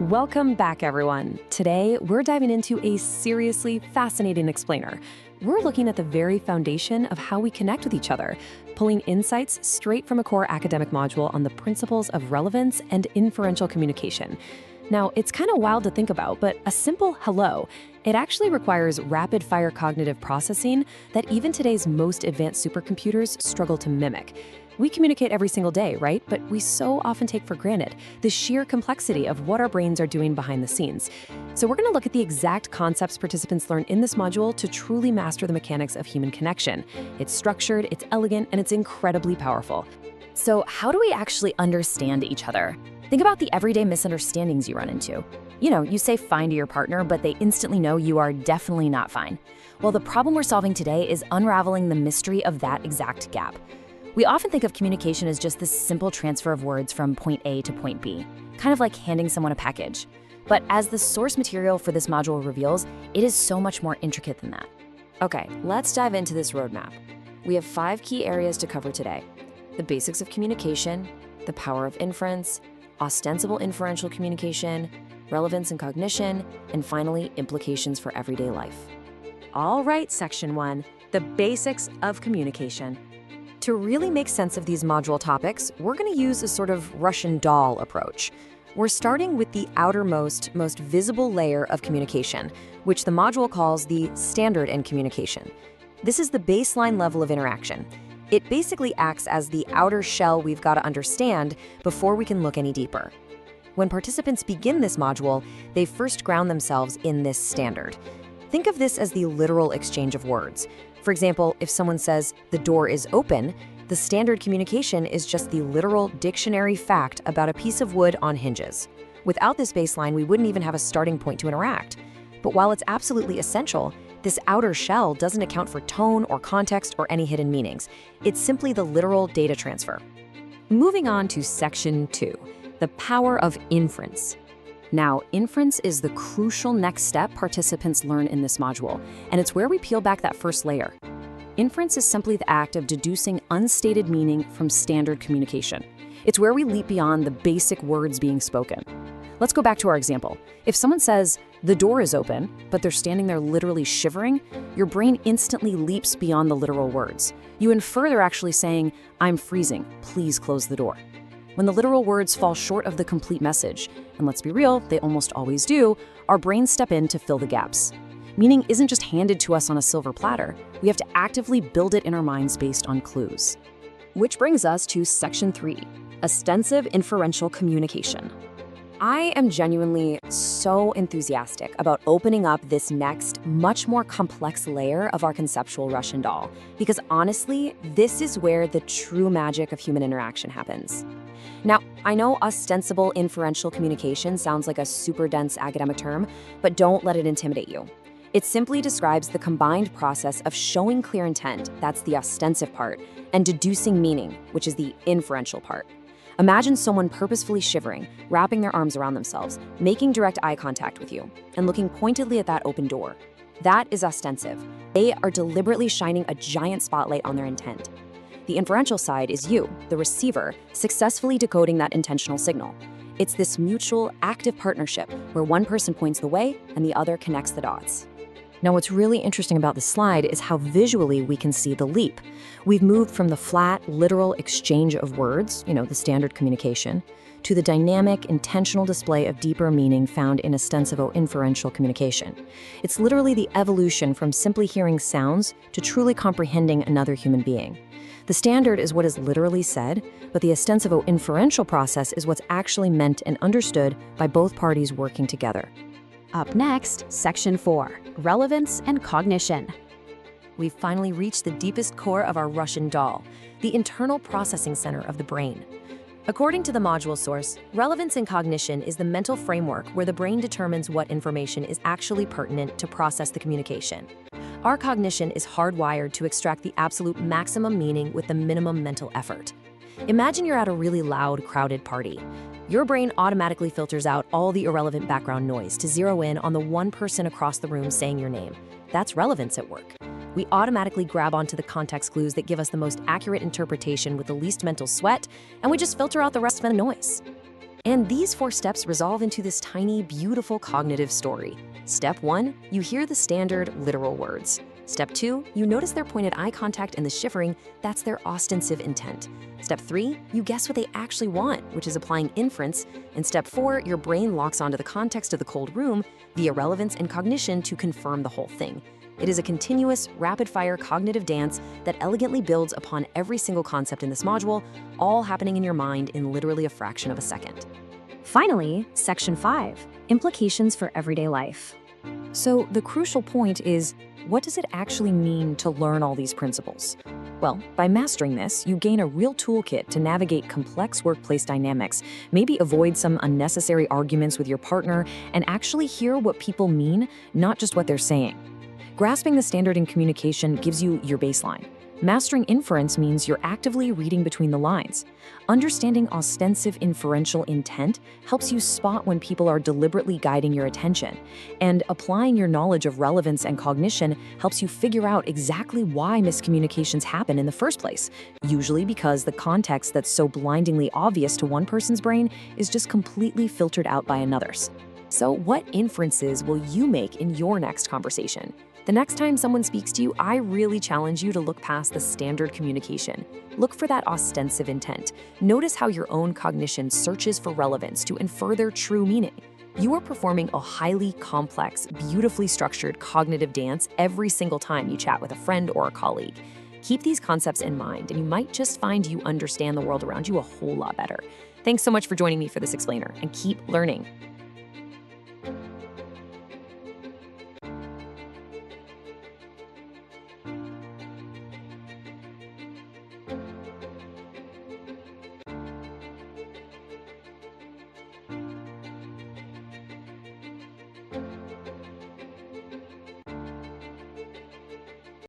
Welcome back, everyone. Today, we're diving into a seriously fascinating explainer. We're looking at the very foundation of how we connect with each other, pulling insights straight from a core academic module on the principles of relevance and inferential communication. Now, it's kind of wild to think about, but a simple hello, it actually requires rapid-fire cognitive processing that even today's most advanced supercomputers struggle to mimic. We communicate every single day, right? But we so often take for granted the sheer complexity of what our brains are doing behind the scenes. So we're going to look at the exact concepts participants learn in this module to truly master the mechanics of human connection. It's structured, it's elegant, and it's incredibly powerful. So how do we actually understand each other? Think about the everyday misunderstandings you run into. You say fine to your partner, but they instantly know you are definitely not fine. Well, the problem we're solving today is unraveling the mystery of that exact gap. We often think of communication as just this simple transfer of words from point A to point B, kind of like handing someone a package. But as the source material for this module reveals, it is so much more intricate than that. Okay, let's dive into this roadmap. We have 5 key areas to cover today: the basics of communication, the power of inference, ostensible inferential communication, relevance and cognition, and finally, implications for everyday life. All right, Section 1, the basics of communication. To really make sense of these module topics, we're going to use a sort of Russian doll approach. We're starting with the outermost, most visible layer of communication, which the module calls the standard in communication. This is the baseline level of interaction. It basically acts as the outer shell we've got to understand before we can look any deeper. When participants begin this module, they first ground themselves in this standard. Think of this as the literal exchange of words. For example, if someone says, "the door is open," the standard communication is just the literal dictionary fact about a piece of wood on hinges. Without this baseline, we wouldn't even have a starting point to interact. But while it's absolutely essential, this outer shell doesn't account for tone or context or any hidden meanings. It's simply the literal data transfer. Moving on to Section 2, the power of inference. Now, inference is the crucial next step participants learn in this module, and it's where we peel back that first layer. Inference is simply the act of deducing unstated meaning from standard communication. It's where we leap beyond the basic words being spoken. Let's go back to our example. If someone says, "the door is open," but they're standing there literally shivering, your brain instantly leaps beyond the literal words. You infer they're actually saying, "I'm freezing, please close the door." When the literal words fall short of the complete message, and let's be real, they almost always do, our brains step in to fill the gaps. Meaning isn't just handed to us on a silver platter. We have to actively build it in our minds based on clues. Which brings us to Section 3, ostensive inferential communication. I am genuinely so enthusiastic about opening up this next, much more complex layer of our conceptual Russian doll, because honestly, this is where the true magic of human interaction happens. Now, I know ostensible inferential communication sounds like a super dense academic term, but don't let it intimidate you. It simply describes the combined process of showing clear intent, that's the ostensive part, and deducing meaning, which is the inferential part. Imagine someone purposefully shivering, wrapping their arms around themselves, making direct eye contact with you, and looking pointedly at that open door. That is ostensive. They are deliberately shining a giant spotlight on their intent. The inferential side is you, the receiver, successfully decoding that intentional signal. It's this mutual, active partnership where one person points the way and the other connects the dots. Now, what's really interesting about this slide is how visually we can see the leap. We've moved from the flat, literal exchange of words, the standard communication, to the dynamic, intentional display of deeper meaning found in ostensivo-inferential communication. It's literally the evolution from simply hearing sounds to truly comprehending another human being. The standard is what is literally said, but the ostensivo-inferential process is what's actually meant and understood by both parties working together. Up next, Section 4, relevance and cognition. We've finally reached the deepest core of our Russian doll, the internal processing center of the brain. According to the module source, relevance and cognition is the mental framework where the brain determines what information is actually pertinent to process the communication. Our cognition is hardwired to extract the absolute maximum meaning with the minimum mental effort. Imagine you're at a really loud, crowded party. Your brain automatically filters out all the irrelevant background noise to zero in on the one person across the room saying your name. That's relevance at work. We automatically grab onto the context clues that give us the most accurate interpretation with the least mental sweat, and we just filter out the rest of the noise. And these 4 steps resolve into this tiny, beautiful cognitive story. Step 1, you hear the standard, literal words. Step 2, you notice their pointed eye contact and the shivering, that's their ostensive intent. Step 3, you guess what they actually want, which is applying inference. And Step 4, your brain locks onto the context of the cold room via relevance and cognition to confirm the whole thing. It is a continuous, rapid-fire cognitive dance that elegantly builds upon every single concept in this module, all happening in your mind in literally a fraction of a second. Finally, Section 5, Implications for Everyday Life. So the crucial point is, what does it actually mean to learn all these principles? Well, by mastering this, you gain a real toolkit to navigate complex workplace dynamics, maybe avoid some unnecessary arguments with your partner, and actually hear what people mean, not just what they're saying. Grasping the standard in communication gives you your baseline. Mastering inference means you're actively reading between the lines. Understanding ostensive inferential intent helps you spot when people are deliberately guiding your attention. And applying your knowledge of relevance and cognition helps you figure out exactly why miscommunications happen in the first place, usually because the context that's so blindingly obvious to one person's brain is just completely filtered out by another's. So what inferences will you make in your next conversation? The next time someone speaks to you, I really challenge you to look past the standard communication. Look for that ostensive intent. Notice how your own cognition searches for relevance to infer their true meaning. You are performing a highly complex, beautifully structured cognitive dance every single time you chat with a friend or a colleague. Keep these concepts in mind, and you might just find you understand the world around you a whole lot better. Thanks so much for joining me for this explainer, and keep learning.